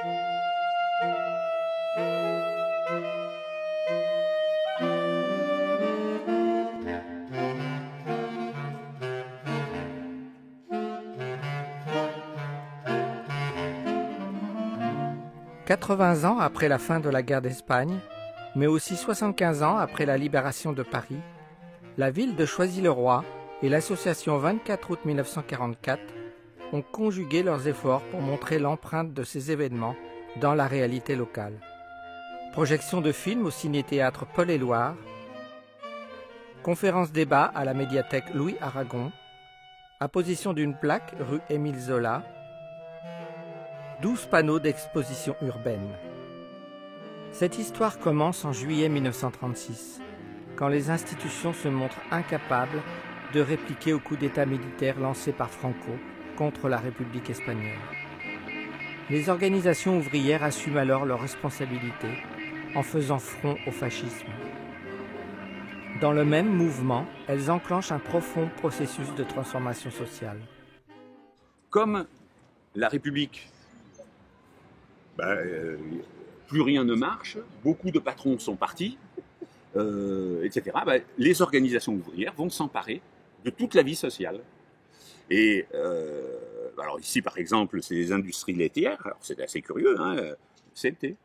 « 80 ans après la fin de la guerre d'Espagne, mais aussi 75 ans après la libération de Paris, la ville de Choisy-le-Roi et l'association 24 août 1944 ont conjugué leurs efforts pour montrer l'empreinte de ces événements dans la réalité locale. Projection de films au ciné-théâtre Paul-et-Loire, conférence-débat à la médiathèque Louis Aragon, apposition d'une plaque rue Émile Zola, 12 panneaux d'exposition urbaine. Cette histoire commence en juillet 1936, quand les institutions se montrent incapables de répliquer au coup d'État militaire lancé par Franco contre la République espagnole. Les organisations ouvrières assument alors leurs responsabilités en faisant front au fascisme. Dans le même mouvement, elles enclenchent un profond processus de transformation sociale. Comme la République, plus rien ne marche, beaucoup de patrons sont partis, etc. Les organisations ouvrières vont s'emparer de toute la vie sociale. Et alors ici, par exemple, c'est les industries laitières. Alors c'est assez curieux, CLT.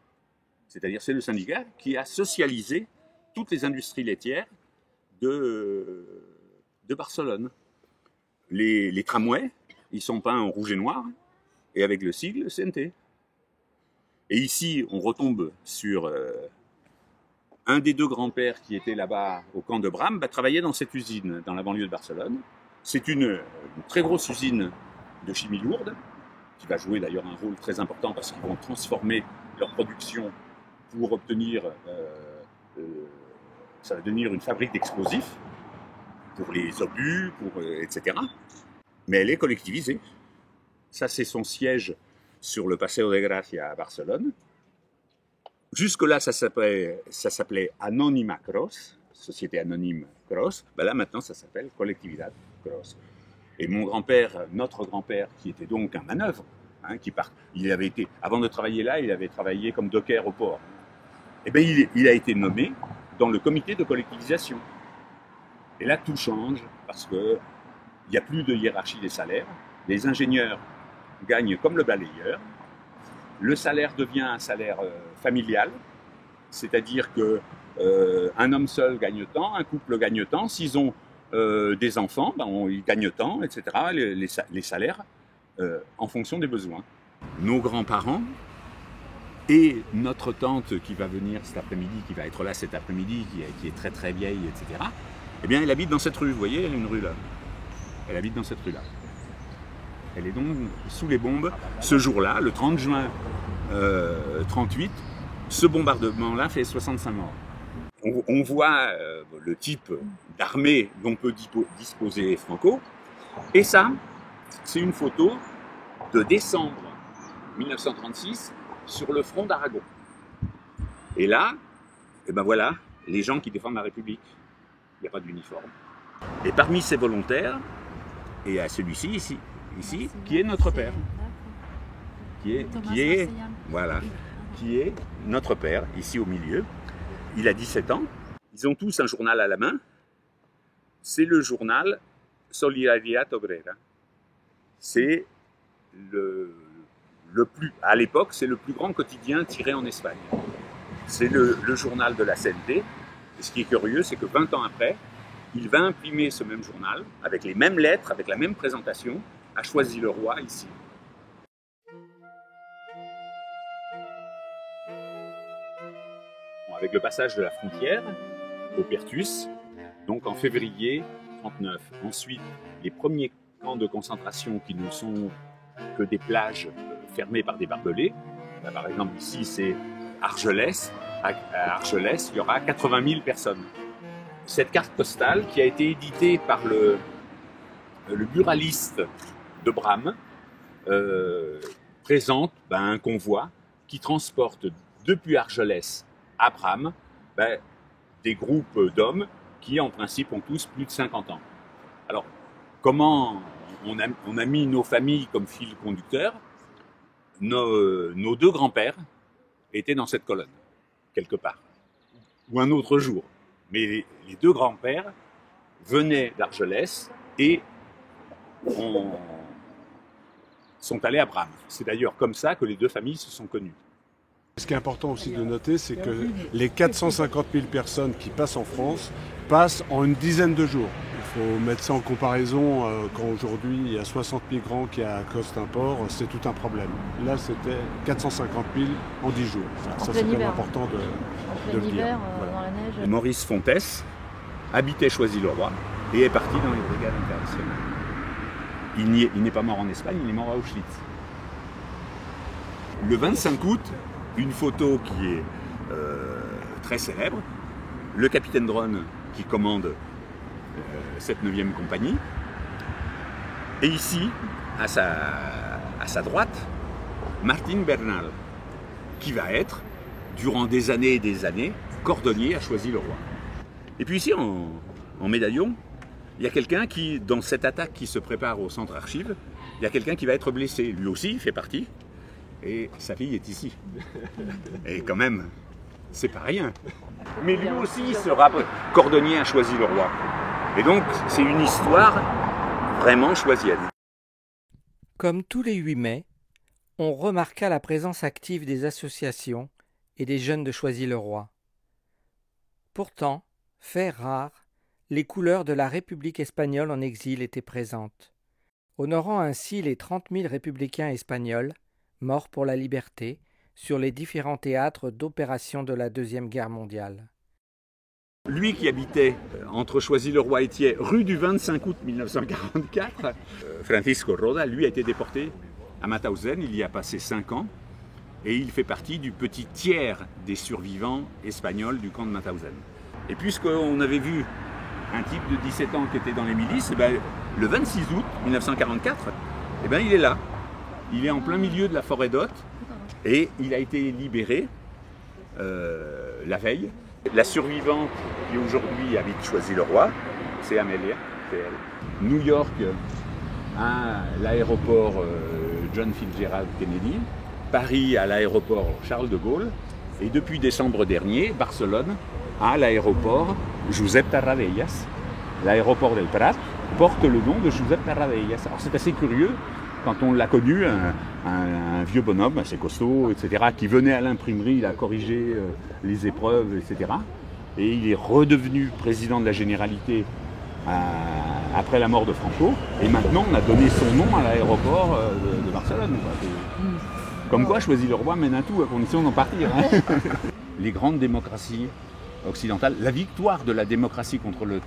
C'est-à-dire c'est le syndicat qui a socialisé toutes les industries laitières de Barcelone. Les tramways, ils sont peints en rouge et noir, et avec le sigle CNT. Et ici, on retombe sur un des deux grands-pères qui était là-bas au camp de Bram, travaillait dans cette usine, dans la banlieue de Barcelone. C'est une très grosse usine de chimie lourde, qui va jouer d'ailleurs un rôle très important parce qu'ils vont transformer leur production pour obtenir, ça va devenir une fabrique d'explosifs pour les obus, etc. Mais elle est collectivisée. Ça, c'est son siège sur le Paseo de Gracia à Barcelone. Jusque-là, ça s'appelait Anónima Cros, Société Anonyme Cros. Là, maintenant, ça s'appelle Colectividad Cros. Et mon grand-père, notre grand-père, qui était donc un manœuvre, il avait été, avant de travailler là, il avait travaillé comme docker au port. Et bien, il a été nommé dans le comité de collectivisation. Et là, tout change parce qu'il n'y a plus de hiérarchie des salaires. Les ingénieurs gagnent comme le balayeur. Le salaire devient un salaire familial, c'est-à-dire qu'un homme seul gagne tant, un couple gagne tant. S'ils ont des enfants, ils gagnent tant, etc. Les salaires en fonction des besoins. Nos grands-parents et notre tante qui va venir cet après-midi, qui va être là cet après-midi, qui est très très vieille, etc. Eh bien, elle habite dans cette rue, vous voyez, elle a une rue là. Elle habite dans cette rue-là. Elle est donc sous les bombes. Ce jour-là, le 30 juin 38, ce bombardement-là fait 65 morts. On voit le type d'armée dont peut disposer Franco. Et ça, c'est une photo de décembre 1936 sur le front d'Aragon. Et là, voilà, les gens qui défendent la République. Il n'y a pas d'uniforme. Et parmi ces volontaires, et à celui-ci, ici, qui est notre père. Qui est notre père, ici au milieu. Il a 17 ans. Ils ont tous un journal à la main. C'est le journal Solidaridad Obrera. C'est à l'époque, c'est le plus grand quotidien tiré en Espagne. C'est le journal de la CNT. Et ce qui est curieux, c'est que 20 ans après, il va imprimer ce même journal, avec les mêmes lettres, avec la même présentation, à Choisy-le-Roi, ici. Avec le passage de la frontière au Pertus, donc en février 1939. Ensuite, les premiers camps de concentration qui ne sont que des plages fermées par des barbelés. Là, par exemple, ici, c'est Argelès. À Argelès, il y aura 80 000 personnes. Cette carte postale, qui a été éditée par le buraliste de Bram, présente un convoi qui transporte depuis Argelès à Bram des groupes d'hommes qui, en principe, ont tous plus de 50 ans. Alors, comment on a mis nos familles comme fil conducteur? nos deux grands-pères étaient dans cette colonne, quelque part, ou un autre jour. Mais les deux grands-pères venaient d'Argelès et sont allés à Bram. C'est d'ailleurs comme ça que les deux familles se sont connues. Ce qui est important aussi de noter, c'est que les 450 000 personnes qui passent en France passent en une dizaine de jours. Il faut mettre ça en comparaison quand aujourd'hui il y a 60 migrants qui accostent un port, c'est tout un problème. Là c'était 450 000 en 10 jours. Ça c'est quand même important de le dire. Voilà. Dans la neige. Maurice Fontès habitait Choisy-le-Roi et est parti dans les brigades internationales. Il n'est pas mort en Espagne, il est mort à Auschwitz. Le 25 août, une photo qui est très célèbre, le capitaine Dronne qui commande cette 9e compagnie, et ici, à sa droite, Martín Bernal, qui va être, durant des années et des années, cordonnier à Choisy-le-Roi. Et puis ici, en médaillon, il y a quelqu'un qui, dans cette attaque qui se prépare au centre archives, il y a quelqu'un qui va être blessé. Lui aussi, il fait partie. Et sa fille est ici. Et quand même, c'est pas rien. Mais lui aussi sera cordonnier à Choisy-le-Roi. Et donc, c'est une histoire vraiment choisienne. Comme tous les 8 mai, on remarqua la présence active des associations et des jeunes de Choisy-le-Roi. Pourtant, fait rare, les couleurs de la République espagnole en exil étaient présentes, honorant ainsi les 30 000 républicains espagnols morts pour la liberté sur les différents théâtres d'opération de la Deuxième Guerre mondiale. Lui qui habitait entre Choisy-le-Roi et Thiers, rue du 25 août 1944, Francisco Roda, lui a été déporté à Mauthausen, il y a passé 5 ans, et il fait partie du petit tiers des survivants espagnols du camp de Mauthausen. Et puisqu'on avait vu un type de 17 ans qui était dans les milices, le 26 août 1944, il est là. Il est en plein milieu de la forêt d'Hôte et il a été libéré la veille. La survivante qui aujourd'hui habite Choisy-le-Roi, c'est Amélia, c'est elle. New York à l'aéroport John Fitzgerald Kennedy, Paris à l'aéroport Charles de Gaulle et depuis décembre dernier, Barcelone à l'aéroport Josep Tarradellas. L'aéroport del Prat porte le nom de Josep Tarradellas. Alors c'est assez curieux. Quand on l'a connu, un vieux bonhomme assez costaud, etc., qui venait à l'imprimerie, il a corrigé les épreuves, etc. Et il est redevenu président de la Généralité après la mort de Franco. Et maintenant, on a donné son nom à l'aéroport de Barcelone. Comme quoi, Choisy-le-Roi mène à tout, à condition d'en partir. Les grandes démocraties occidentales, la victoire de la démocratie contre le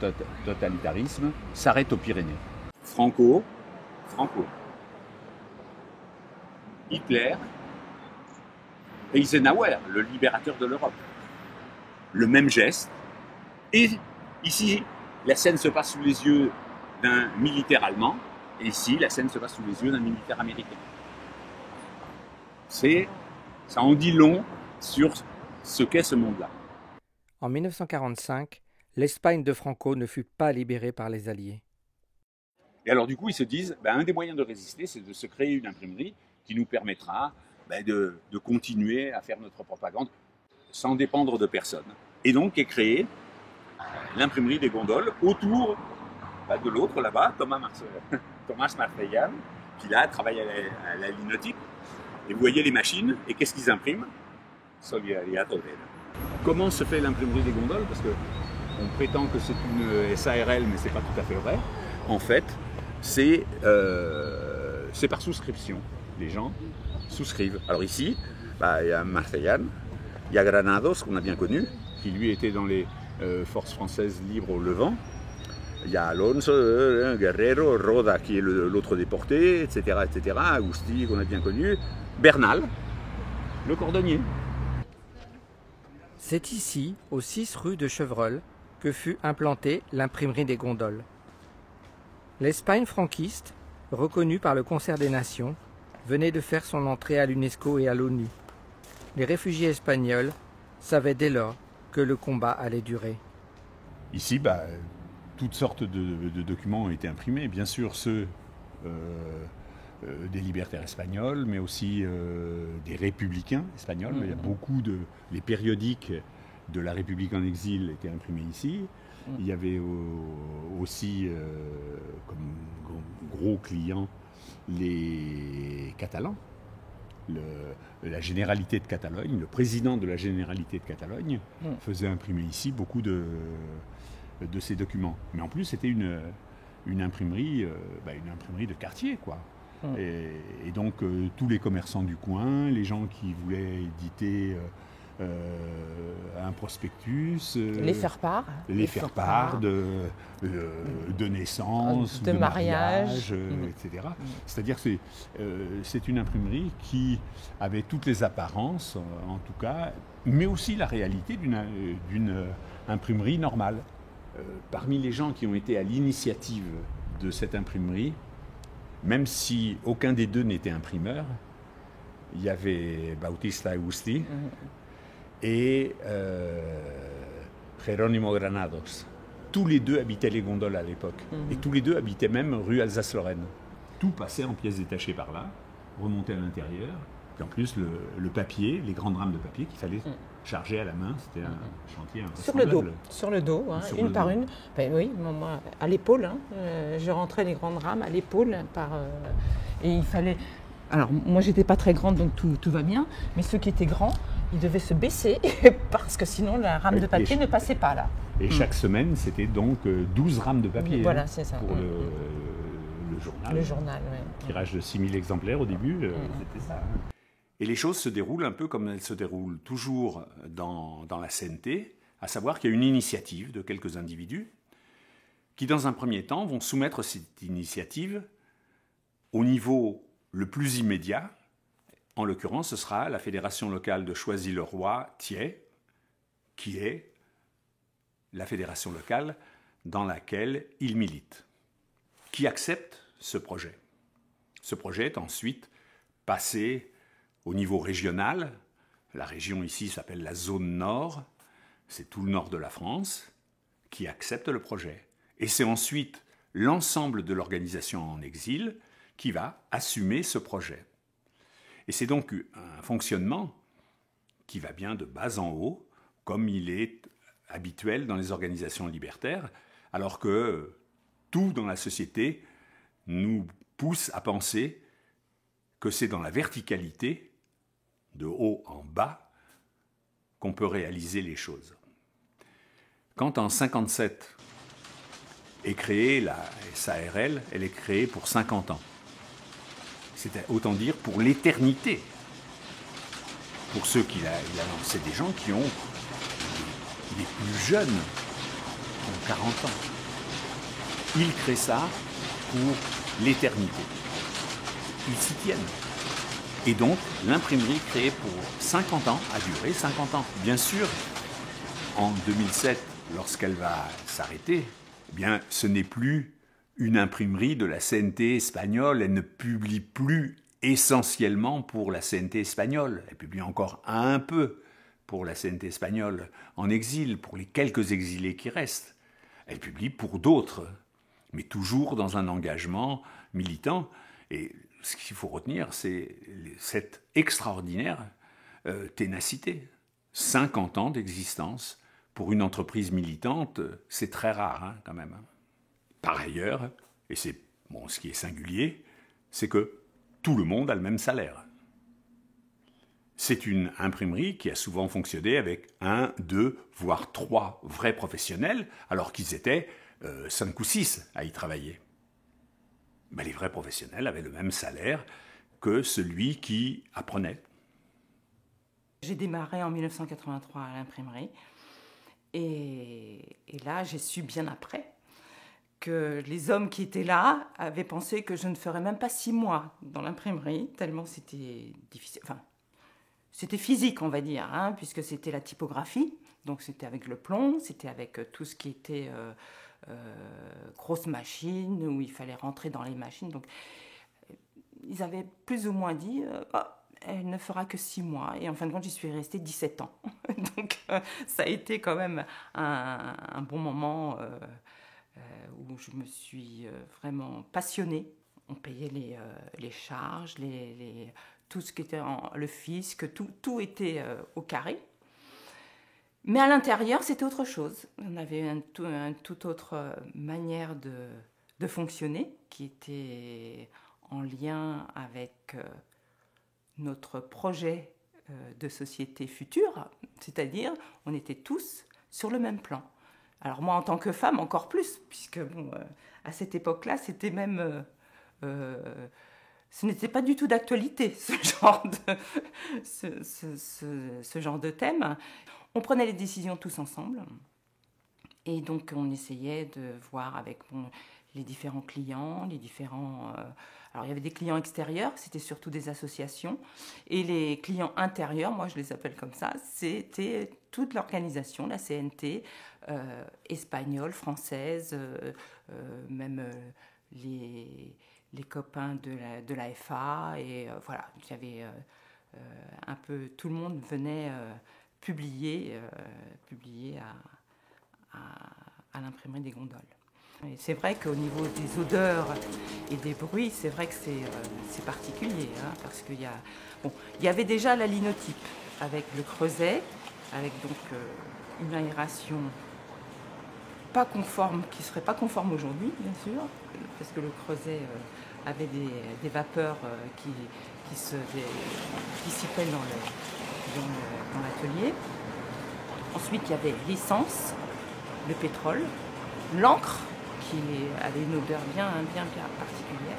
totalitarisme s'arrête aux Pyrénées. Franco. Hitler, Eisenhower, le libérateur de l'Europe. Le même geste. Et ici, la scène se passe sous les yeux d'un militaire allemand, et ici, la scène se passe sous les yeux d'un militaire américain. Ça en dit long sur ce qu'est ce monde-là. En 1945, l'Espagne de Franco ne fut pas libérée par les Alliés. Et alors du coup, ils se disent, un des moyens de résister, c'est de se créer une imprimerie qui nous permettra de continuer à faire notre propagande sans dépendre de personne. Et donc est créée l'imprimerie des gondoles autour de l'autre là-bas, Thomas Marcellan, qui là travaille à la linotype. Et vous voyez les machines, et qu'est-ce qu'ils impriment? Solidaridad Obrera. Comment se fait l'imprimerie des gondoles? Parce qu'on prétend que c'est une SARL, mais c'est pas tout à fait vrai. En fait, c'est par souscription. Les gens souscrivent. Alors ici, il y a Marcellan, il y a Granados, qu'on a bien connu, qui lui était dans les forces françaises libres au Levant. Il y a Alonso, Guerrero, Roda, qui est l'autre déporté, etc., etc. Agustí, qu'on a bien connu. Bernal, le cordonnier. C'est ici, au 6 rue de Chevreul, que fut implantée l'imprimerie des gondoles. L'Espagne franquiste, reconnue par le Concert des Nations, venait de faire son entrée à l'UNESCO et à l'ONU. Les réfugiés espagnols savaient dès lors que le combat allait durer. Ici, toutes sortes de documents ont été imprimés. Bien sûr, ceux des libertaires espagnols, mais aussi des républicains espagnols. Il y a beaucoup les périodiques de la République en exil étaient imprimés ici. Il y avait aussi comme gros clients les Catalans. La Généralité de Catalogne, le président de la Généralité de Catalogne faisait imprimer ici beaucoup de ces documents. Mais en plus, c'était une imprimerie de quartier, quoi. Et donc, tous les commerçants du coin, les gens qui voulaient éditer un prospectus, les faire-part de naissance, de mariage, etc. C'est-à-dire que c'est une imprimerie qui avait toutes les apparences, en tout cas, mais aussi la réalité d'une imprimerie normale. Parmi les gens qui ont été à l'initiative de cette imprimerie, même si aucun des deux n'était imprimeur, il y avait Bautista Agusti et Jerónimo Granados. Tous les deux habitaient les gondoles à l'époque. Et tous les deux habitaient même rue Alsace-Lorraine. Tout passait en pièces détachées par là, remontait à l'intérieur. Puis en plus, le papier, les grandes rames de papier qu'il fallait charger à la main, c'était un chantier invraisemblable. Sur le dos, une par une. Ben oui, moi, à l'épaule, je rentrais les grandes rames à l'épaule et il fallait. Alors moi, j'étais pas très grande, donc tout va bien. Mais ceux qui étaient grands, ils devaient se baisser parce que sinon la rame de papier ne passait pas là. Et chaque semaine, c'était donc 12 rames de papier. Voilà, c'est ça. Pour le journal. Le journal, oui. Tirage de 6000 exemplaires au début, c'était ça. Et les choses se déroulent un peu comme elles se déroulent toujours dans la CNT, à savoir qu'il y a une initiative de quelques individus qui, dans un premier temps, vont soumettre cette initiative au niveau le plus immédiat. En l'occurrence, ce sera la fédération locale de Choisy-le-Roi-Thiais, qui est la fédération locale dans laquelle il milite, qui accepte ce projet. Ce projet est ensuite passé au niveau régional. La région ici s'appelle la zone nord, c'est tout le nord de la France, qui accepte le projet. Et c'est ensuite l'ensemble de l'organisation en exil qui va assumer ce projet. Et c'est donc un fonctionnement qui va bien de bas en haut, comme il est habituel dans les organisations libertaires, alors que tout dans la société nous pousse à penser que c'est dans la verticalité, de haut en bas, qu'on peut réaliser les choses. Quand en 1957 est créée la SARL, elle est créée pour 50 ans. C'est autant dire pour l'éternité. Pour ceux qui c'est des gens qui ont les plus jeunes, qui ont 40 ans. Ils créent ça pour l'éternité. Ils s'y tiennent. Et donc, l'imprimerie créée pour 50 ans a duré 50 ans. Bien sûr, en 2007, lorsqu'elle va s'arrêter, eh bien, ce n'est plus une imprimerie de la CNT espagnole. Elle ne publie plus essentiellement pour la CNT espagnole. Elle publie encore un peu pour la CNT espagnole en exil, pour les quelques exilés qui restent. Elle publie pour d'autres, mais toujours dans un engagement militant. Et ce qu'il faut retenir, c'est cette extraordinaire ténacité. 50 ans d'existence pour une entreprise militante, c'est très rare quand même. Par ailleurs, et c'est ce qui est singulier, c'est que tout le monde a le même salaire. C'est une imprimerie qui a souvent fonctionné avec 1, 2, voire 3 vrais professionnels, alors qu'ils étaient 5 ou 6 à y travailler. Ben, les vrais professionnels avaient le même salaire que celui qui apprenait. J'ai démarré en 1983 à l'imprimerie et là j'ai su bien après que les hommes qui étaient là avaient pensé que je ne ferais même pas 6 mois dans l'imprimerie, tellement c'était difficile. Enfin, c'était physique, on va dire, puisque c'était la typographie, donc c'était avec le plomb, c'était avec tout ce qui était grosse machine, où il fallait rentrer dans les machines. Donc, ils avaient plus ou moins dit elle ne fera que 6 mois. Et en fin de compte, j'y suis restée 17 ans. Donc, ça a été quand même un bon moment où je me suis vraiment passionnée On payait les charges, tout ce qui était le fisc, tout était au carré. Mais à l'intérieur, c'était autre chose. On avait une toute autre manière de fonctionner qui était en lien avec notre projet de société future, c'est-à-dire on était tous sur le même plan. Alors moi, en tant que femme, encore plus, puisque à cette époque-là, c'était même... ce n'était pas du tout d'actualité, ce genre de thème. On prenait les décisions tous ensemble. Et donc, on essayait de voir avec les différents clients, alors, il y avait des clients extérieurs, c'était surtout des associations. Et les clients intérieurs, moi, je les appelle comme ça, c'était toute l'organisation, la CNT, espagnole, française, même les copains de la FA. Et voilà, il y avait un peu... Tout le monde venait publier à l'imprimerie des Gondoles. Et c'est vrai qu'au niveau des odeurs et des bruits, c'est vrai que c'est particulier, hein, parce qu'il y avait déjà la linotype avec le creuset, avec donc une aération pas conforme, qui serait pas conforme aujourd'hui, bien sûr, parce que le creuset avait des vapeurs qui se dissipaient dans l'atelier. Ensuite, il y avait l'essence, le pétrole, l'encre, qui avait une odeur bien particulière,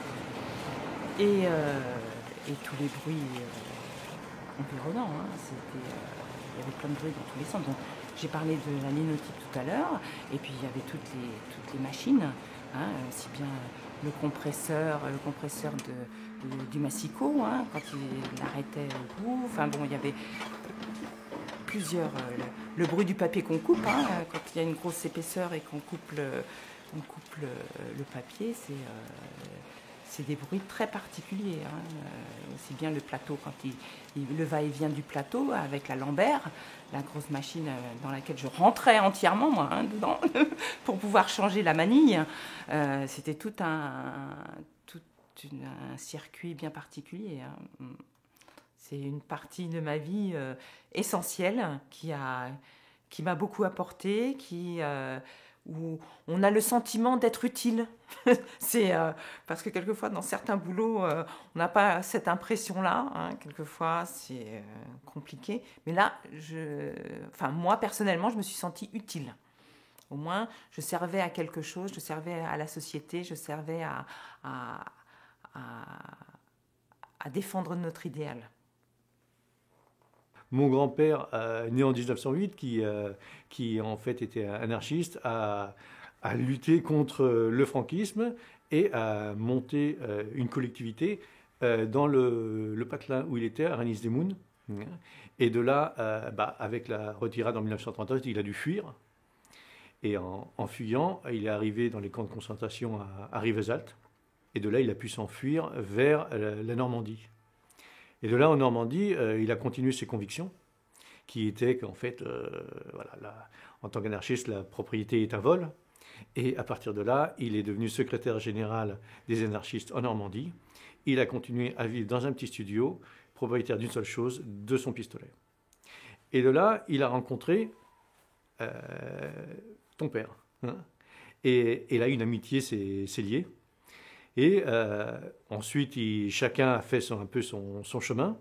et tous les bruits environnants. Hein, il y avait plein de bruits dans tous les sens. Donc, j'ai parlé de la linotype tout à l'heure, et puis il y avait toutes les machines, hein, aussi bien le compresseur du Massico, hein, quand il arrêtait au bout. Enfin bon, il y avait plusieurs... le bruit du papier qu'on coupe, hein, quand il y a une grosse épaisseur et qu'on coupe le papier, c'est des bruits très particuliers. Hein. Aussi bien le plateau, quand le va-et-vient du plateau avec la Lambert, la grosse machine dans laquelle je rentrais entièrement, moi, hein, dedans, pour pouvoir changer la manille. C'était tout un circuit bien particulier. Hein. C'est une partie de ma vie essentielle qui m'a beaucoup apporté, où on a le sentiment d'être utile. C'est parce que quelquefois, dans certains boulots, on n'a pas cette impression-là. Hein. Quelquefois, c'est compliqué. Mais là, moi, personnellement, je me suis sentie utile. Au moins, je servais à quelque chose, je servais à la société, je servais à défendre notre idéal. Mon grand-père, né en 1908, qui en fait était anarchiste, a lutté contre le franquisme et a monté une collectivité dans le patelin où il était, à Ranis-des-Mounes. Et de là, avec la retirade en 1939, il a dû fuir. Et en fuyant, il est arrivé dans les camps de concentration à Rivesaltes. Et de là, il a pu s'enfuir vers la Normandie. Et de là, en Normandie, il a continué ses convictions, qui étaient qu'en fait, en tant qu'anarchiste, la propriété est un vol. Et à partir de là, il est devenu secrétaire général des anarchistes en Normandie. Il a continué à vivre dans un petit studio, propriétaire d'une seule chose, de son pistolet. Et de là, il a rencontré ton père. Hein, et là, une amitié s'est liée. Et ensuite, chacun a fait un peu son chemin.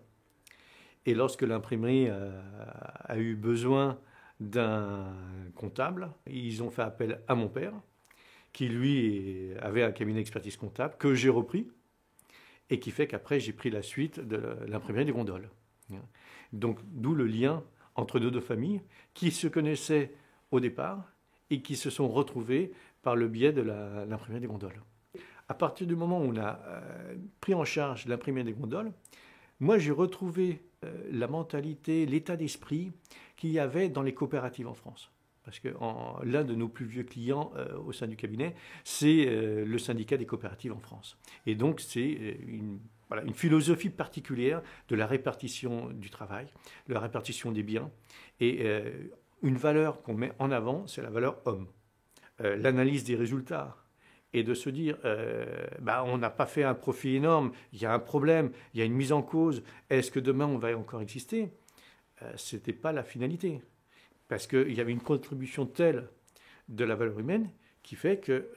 Et lorsque l'imprimerie a eu besoin d'un comptable, ils ont fait appel à mon père, qui lui avait un cabinet d'expertise comptable, que j'ai repris, et qui fait qu'après, j'ai pris la suite de l'imprimerie des Gondoles. Donc, d'où le lien entre nos deux familles, qui se connaissaient au départ, et qui se sont retrouvées par le biais de l'imprimerie des Gondoles. À partir du moment où on a pris en charge l'imprimerie des Gondoles, moi j'ai retrouvé la mentalité, l'état d'esprit qu'il y avait dans les coopératives en France. Parce que l'un de nos plus vieux clients au sein du cabinet, c'est le syndicat des coopératives en France. Et donc c'est une philosophie particulière de la répartition du travail, de la répartition des biens. Et une valeur qu'on met en avant, c'est la valeur homme. L'analyse des résultats et de se dire on n'a pas fait un profit énorme, il y a un problème, il y a une mise en cause, est-ce que demain on va encore exister? Ce n'était pas la finalité. Parce qu'il y avait une contribution telle de la valeur humaine qui fait que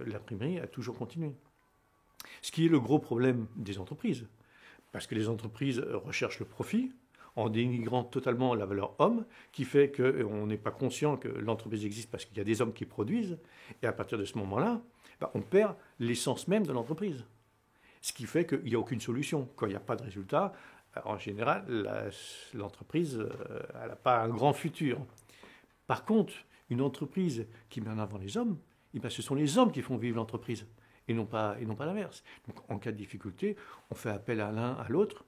l'imprimerie a toujours continué. Ce qui est le gros problème des entreprises. Parce que les entreprises recherchent le profit en dénigrant totalement la valeur homme, qui fait qu'on n'est pas conscient que l'entreprise existe parce qu'il y a des hommes qui produisent. Et à partir de ce moment-là, on perd l'essence même de l'entreprise. Ce qui fait qu'il n'y a aucune solution. Quand il n'y a pas de résultat, en général, l'entreprise elle n'a pas un grand futur. Par contre, une entreprise qui met en avant les hommes, ce sont les hommes qui font vivre l'entreprise et non pas l'inverse. Donc, en cas de difficulté, on fait appel à l'un, à l'autre.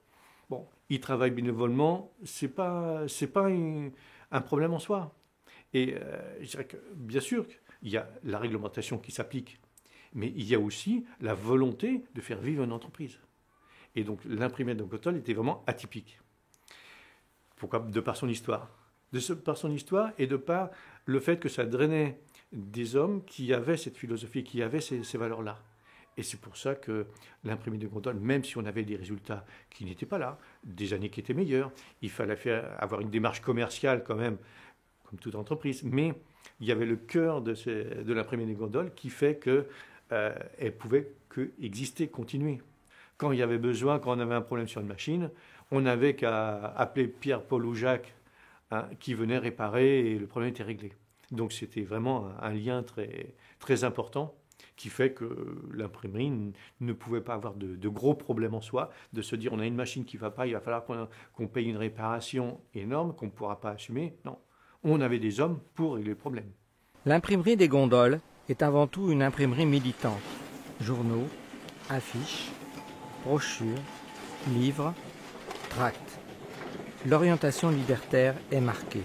Bon, ils travaillent bénévolement, c'est pas un problème en soi. Et je dirais que, bien sûr, il y a la réglementation qui s'applique, mais il y a aussi la volonté de faire vivre une entreprise. Et donc, l'imprimerie de Gotol était vraiment atypique. Pourquoi? De par son histoire. Par son histoire et de par le fait que ça drainait des hommes qui avaient cette philosophie, qui avaient ces valeurs-là. Et c'est pour ça que l'imprimerie de Gotol, même si on avait des résultats qui n'étaient pas là, des années qui étaient meilleures, il fallait avoir une démarche commerciale quand même, comme toute entreprise. Mais il y avait le cœur de l'imprimerie de Gotol qui fait qu'elle pouvait exister, continuer. Quand il y avait besoin, quand on avait un problème sur une machine, on n'avait qu'à appeler Pierre, Paul ou Jacques qui venaient réparer et le problème était réglé. Donc c'était vraiment un lien très, très important qui fait que l'imprimerie ne pouvait pas avoir de gros problèmes en soi, de se dire on a une machine qui ne va pas, il va falloir qu'on paye une réparation énorme qu'on ne pourra pas assumer. Non, on avait des hommes pour régler le problème. L'imprimerie des Gondoles est avant tout une imprimerie militante. Journaux, affiches, brochures, livres, tracts. L'orientation libertaire est marquée.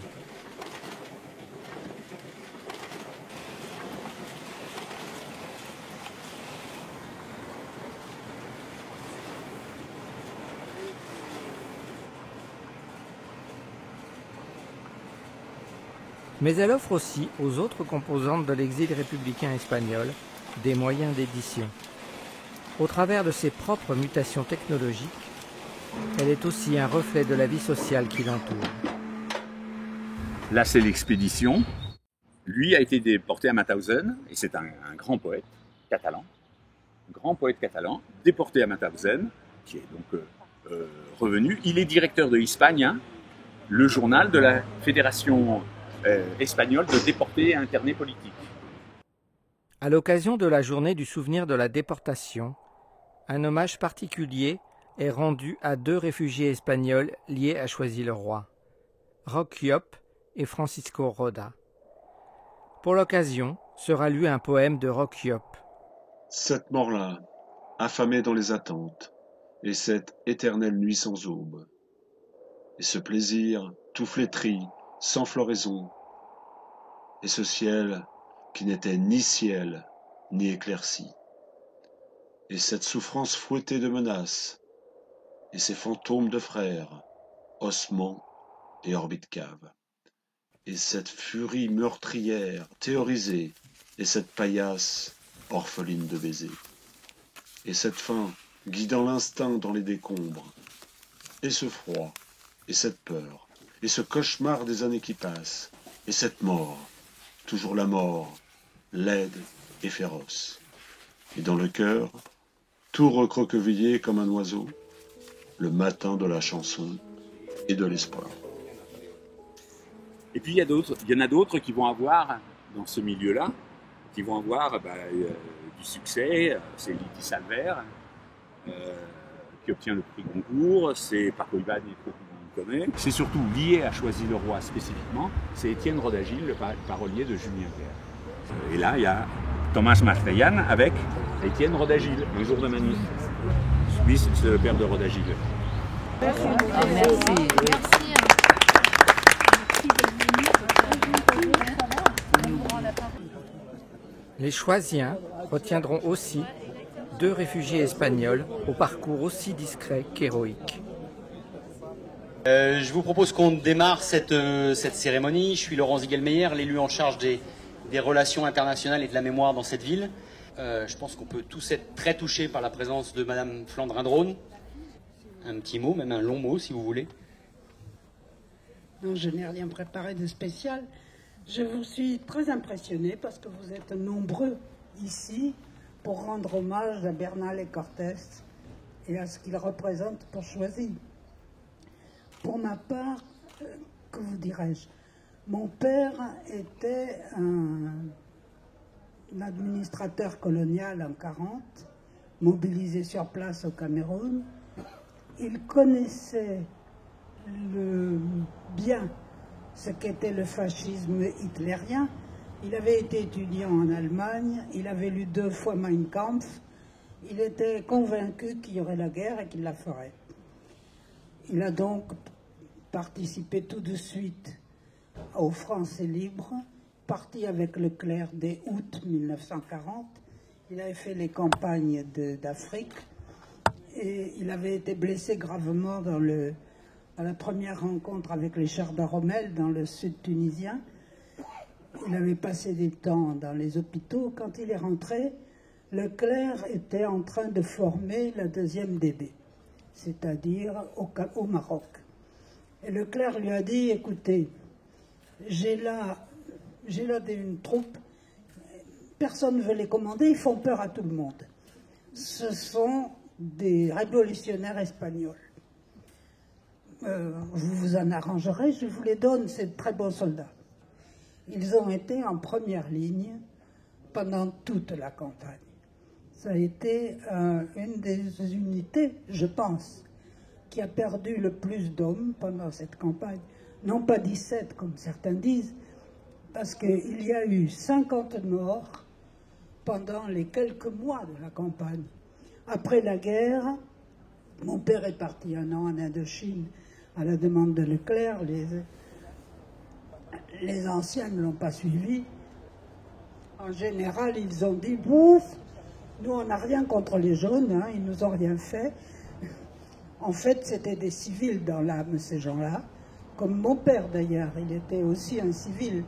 Mais elle offre aussi aux autres composantes de l'exil républicain espagnol des moyens d'édition. Au travers de ses propres mutations technologiques, elle est aussi un reflet de la vie sociale qui l'entoure. Là, c'est l'expédition. Lui a été déporté à Mauthausen, et c'est un grand poète catalan, déporté à Mauthausen, qui est donc revenu. Il est directeur de Hispania, le journal de la Fédération espagnole de déportés et internés politiques. À l'occasion de la journée du souvenir de la déportation, un hommage particulier est rendu à 2 réfugiés espagnols liés à Choisy-le-Roi, Roch Llop et Francisco Roda. Pour l'occasion, sera lu un poème de Roch Llop. Cette mort-là, affamée dans les attentes, et cette éternelle nuit sans aube, et ce plaisir tout flétri, sans floraison, et ce ciel qui n'était ni ciel ni éclairci, et cette souffrance fouettée de menaces, et ces fantômes de frères, ossements et orbites caves, et cette furie meurtrière théorisée, et cette paillasse orpheline de baisers, et cette faim guidant l'instinct dans les décombres, et ce froid, et cette peur, et ce cauchemar des années qui passent, et cette mort, toujours la mort, laide et féroce, et dans le cœur, tout recroquevillé comme un oiseau, le matin de la chanson et de l'espoir. Et puis il y en a d'autres qui vont avoir, dans ce milieu-là, qui vont avoir du succès. C'est Lydie Salver, qui obtient le prix Goncourt, c'est Paco Ibáñez, qu'on connaît. C'est surtout lié à Choisy-le-Roi spécifiquement, c'est Étienne Rodagil, le parolier de Julien Clerc. Et là, il y a Thomas Marteillan avec Étienne Rodagil, Un jour de manif. Lui, c'est le père de Rodagil. Merci. Les Choisiens retiendront aussi 2 réfugiés espagnols au parcours aussi discret qu'héroïque. Je vous propose qu'on démarre cette cérémonie. Je suis Laurent Ziegelmeyer, l'élu en charge des relations internationales et de la mémoire dans cette ville. Je pense qu'on peut tous être très touchés par la présence de Madame Flandrin-Drône. Un petit mot, même un long mot si vous voulez. Non, je n'ai rien préparé de spécial. Je vous suis très impressionné parce que vous êtes nombreux ici pour rendre hommage à Bernal et Cortés et à ce qu'ils représentent pour Choisy. Pour ma part, que vous dirais-je, mon père était un administrateur colonial en 40, mobilisé sur place au Cameroun. Il connaissait bien ce qu'était le fascisme hitlérien. Il avait été étudiant en Allemagne, il avait lu 2 fois Mein Kampf, il était convaincu qu'il y aurait la guerre et qu'il la ferait. Il a donc participé tout de suite aux Français libres, parti avec Leclerc dès août 1940. Il avait fait les campagnes d'Afrique et il avait été blessé gravement dans la première rencontre avec les chars de Rommel dans le sud tunisien. Il avait passé des temps dans les hôpitaux. Quand il est rentré, Leclerc était en train de former la 2e DB, c'est-à-dire au Maroc. Et Leclerc lui a dit, écoutez, j'ai là une troupe, personne ne veut les commander, ils font peur à tout le monde. Ce sont des révolutionnaires espagnols. Vous vous en arrangerez, je vous les donne, c'est de très bons soldats. Ils ont été en première ligne pendant toute la campagne. Ça a été une des unités, je pense, qui a perdu le plus d'hommes pendant cette campagne. Non pas 17, comme certains disent, parce qu'il y a eu 50 morts pendant les quelques mois de la campagne. Après la guerre, mon père est parti 1 an en Indochine à la demande de Leclerc. Les anciens ne l'ont pas suivi. En général, ils ont dit, bouf, nous on n'a rien contre les jaunes, hein, ils nous ont rien fait. En fait, c'était des civils dans l'âme, ces gens-là. Comme mon père d'ailleurs, il était aussi un civil.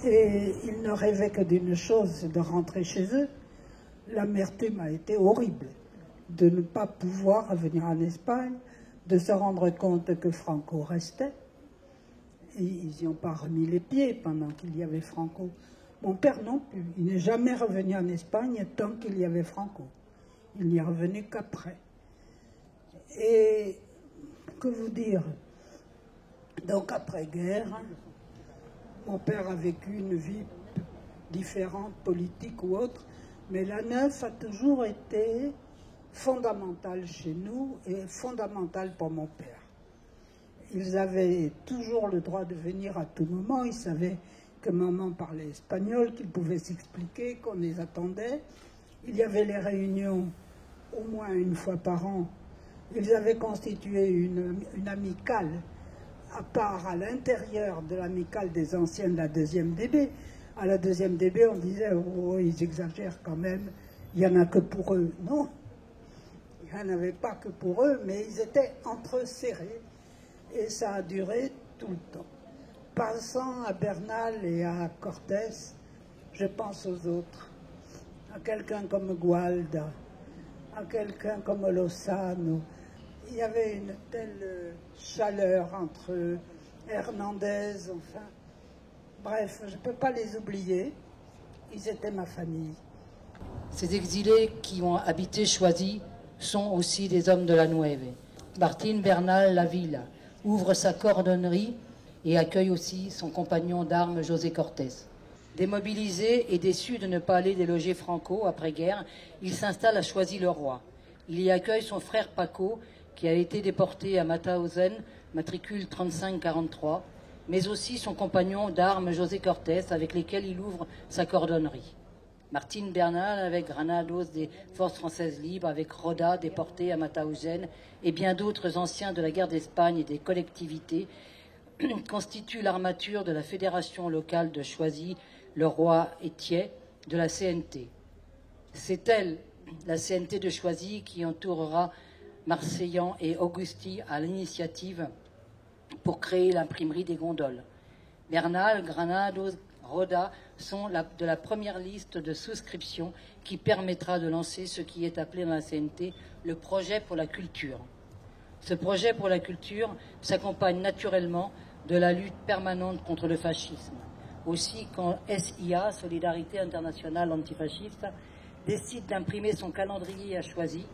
Et il ne rêvait que d'une chose, c'est de rentrer chez eux. L'amertume a été horrible de ne pas pouvoir revenir en Espagne, de se rendre compte que Franco restait. Et ils n'y ont pas remis les pieds pendant qu'il y avait Franco. Mon père non plus. Il n'est jamais revenu en Espagne tant qu'il y avait Franco. Il n'y est revenu qu'après. Et que vous dire? Donc après-guerre, mon père a vécu une vie différente, politique ou autre, mais la Neuf a toujours été fondamentale chez nous et fondamentale pour mon père. Ils avaient toujours le droit de venir à tout moment. Ils savaient que maman parlait espagnol, qu'ils pouvaient s'expliquer, qu'on les attendait. Il y avait les réunions au moins 1 fois par an. Ils avaient constitué une amicale à part à l'intérieur de l'amicale des anciens de la 2e DB. À la 2e DB, on disait, oh, ils exagèrent quand même, il n'y en a que pour eux. Non, il n'y en avait pas que pour eux, mais ils étaient entre eux serrés. Et ça a duré tout le temps. Passant à Bernal et à Cortés, je pense aux autres. À quelqu'un comme Gualda, à quelqu'un comme Lozano. Il y avait une telle chaleur entre eux, Hernandez, enfin. Bref, je ne peux pas les oublier. Ils étaient ma famille. Ces exilés qui ont habité Choisy sont aussi des hommes de la Nueve. Martín Bernal Lavilla ouvre sa cordonnerie et accueille aussi son compagnon d'armes José Cortés. Démobilisé et déçu de ne pas aller déloger Franco après-guerre, il s'installe à Choisy-le-Roi. Il y accueille son frère Paco, qui a été déporté à Mauthausen, matricule 3543, mais aussi son compagnon d'armes José Cortés, avec lesquels il ouvre sa cordonnerie. Martín Bernal avec Granados des forces françaises libres, avec Roda déporté à Mauthausen, et bien d'autres anciens de la guerre d'Espagne et des collectivités, constituent l'armature de la fédération locale de Choisy, le Roi et Thiais, de la CNT. C'est elle, la CNT de Choisy, qui entourera Marseillan et Augusti à l'initiative pour créer l'imprimerie des Gondoles. Bernal, Granados, Roda sont de la première liste de souscription qui permettra de lancer ce qui est appelé dans la CNT le projet pour la culture. Ce projet pour la culture s'accompagne naturellement de la lutte permanente contre le fascisme. Aussi, quand SIA, Solidarité Internationale Antifasciste, décide d'imprimer son calendrier à Choisy,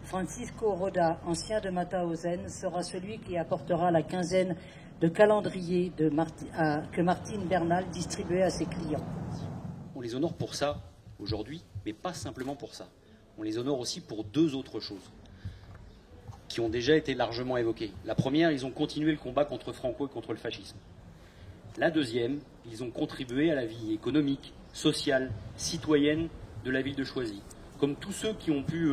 Francisco Roda, ancien de Mauthausen, sera celui qui apportera la quinzaine de calendriers que Martine Bernal distribuait à ses clients. On les honore pour ça, aujourd'hui, mais pas simplement pour ça. On les honore aussi pour deux autres choses qui ont déjà été largement évoquées. La première, ils ont continué le combat contre Franco et contre le fascisme. La deuxième, ils ont contribué à la vie économique, sociale, citoyenne de la ville de Choisy. Comme tous ceux qui ont pu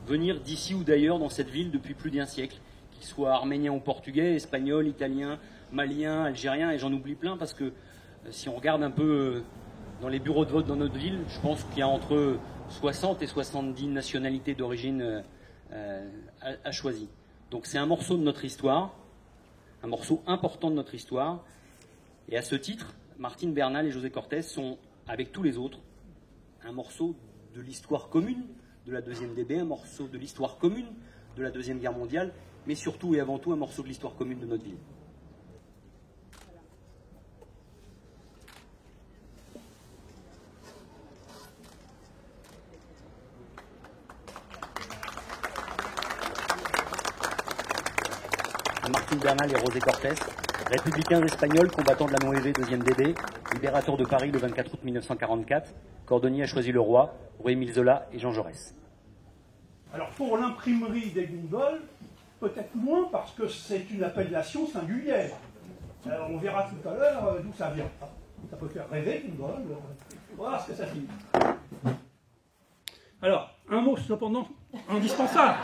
venir d'ici ou d'ailleurs dans cette ville depuis plus d'1 siècle, qu'ils soient arméniens ou portugais, espagnols, italiens, maliens, algériens, et j'en oublie plein parce que si on regarde un peu dans les bureaux de vote dans notre ville, je pense qu'il y a entre 60 et 70 nationalités d'origine à Choisy. Donc c'est un morceau de notre histoire, un morceau important de notre histoire, et à ce titre, Martine Bernal et José Cortés sont, avec tous les autres, un morceau de l'histoire commune de la 2e DB, un morceau de l'histoire commune de la 2e Guerre mondiale, mais surtout et avant tout un morceau de l'histoire commune de notre ville. Martine Bernal et José Cortés, républicains espagnols, combattants de la non-EV 2e DB, libérateurs de Paris le 24 août 1944, cordonniers à Choisy-le-Roi, Émile Zola et Jean Jaurès. Alors pour l'imprimerie des gondoles, peut-être moins parce que c'est une appellation singulière. On verra tout à l'heure d'où ça vient. Ça peut faire rêver, gondole. Voilà ce que ça signifie. Alors, un mot cependant indispensable.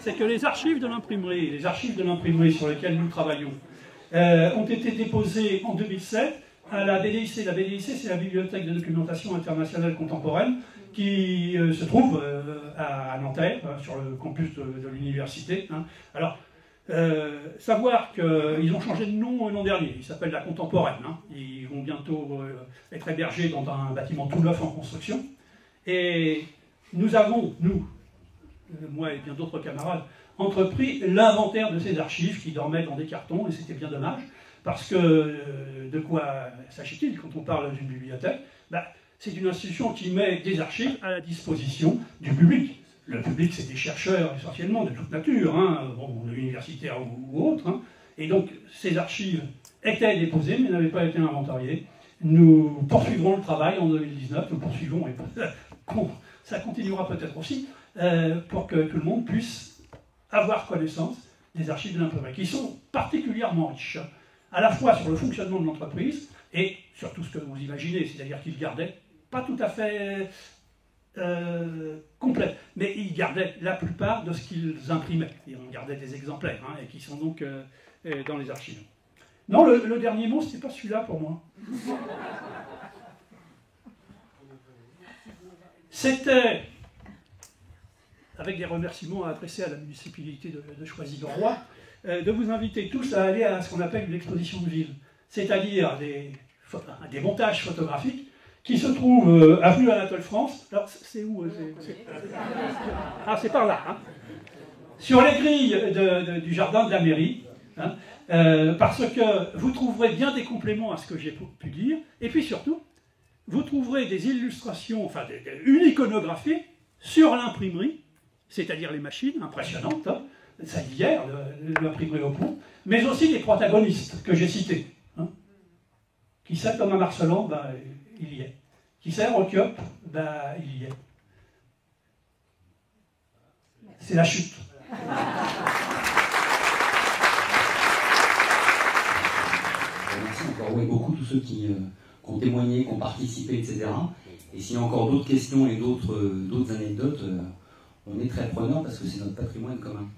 C'est que les archives de l'imprimerie sur lesquelles nous travaillons, ont été déposées en 2007 à la BDIC. La BDIC, c'est la Bibliothèque de documentation internationale contemporaine qui se trouve à Nanterre, sur le campus de l'université. Alors, savoir qu'ils ont changé de nom l'an dernier, ils s'appellent la Contemporaine. Ils vont bientôt être hébergés dans un bâtiment tout neuf en construction. Et nous avons, moi et bien d'autres camarades, entrepris l'inventaire de ces archives qui dormaient dans des cartons, et c'était bien dommage, parce que de quoi s'agit-il quand on parle d'une bibliothèque? C'est une institution qui met des archives à la disposition du public. Le public, c'est des chercheurs essentiellement de toute nature, universitaires ou autres, et donc ces archives étaient déposées mais n'avaient pas été inventariées. Nous poursuivrons le travail en 2019, nous poursuivons, et ça continuera peut-être aussi, pour que tout le monde puisse avoir connaissance des archives de l'imprimerie, qui sont particulièrement riches, à la fois sur le fonctionnement de l'entreprise et sur tout ce que vous imaginez, c'est-à-dire qu'ils gardaient, pas tout à fait complet, mais ils gardaient la plupart de ce qu'ils imprimaient. Et on gardait des exemplaires, et qui sont donc dans les archives. Non, le dernier mot, c'était pas celui-là pour moi. C'était, avec des remerciements à adresser à la municipalité de Choisy-le-Roi, de vous inviter tous à aller à ce qu'on appelle une exposition de ville, c'est-à-dire des montages photographiques qui se trouvent avenue Anatole France. Alors, c'est où Ah, c'est par là. Sur les grilles du jardin de la mairie, parce que vous trouverez bien des compléments à ce que j'ai pu dire, et puis surtout, vous trouverez des illustrations, une iconographie sur l'imprimerie, c'est-à-dire les machines impressionnantes, celle d'hier, de l'imprimerie au pont, mais aussi les protagonistes que j'ai cités. Qui sait Thomas Marcelin, il y est. Qui sait Roquiop, il y est. C'est la chute. Merci encore beaucoup tous ceux qui ont témoigné, qui ont participé, etc. Et s'il y a encore d'autres questions et d'autres anecdotes, on est très prenants parce que c'est notre patrimoine commun.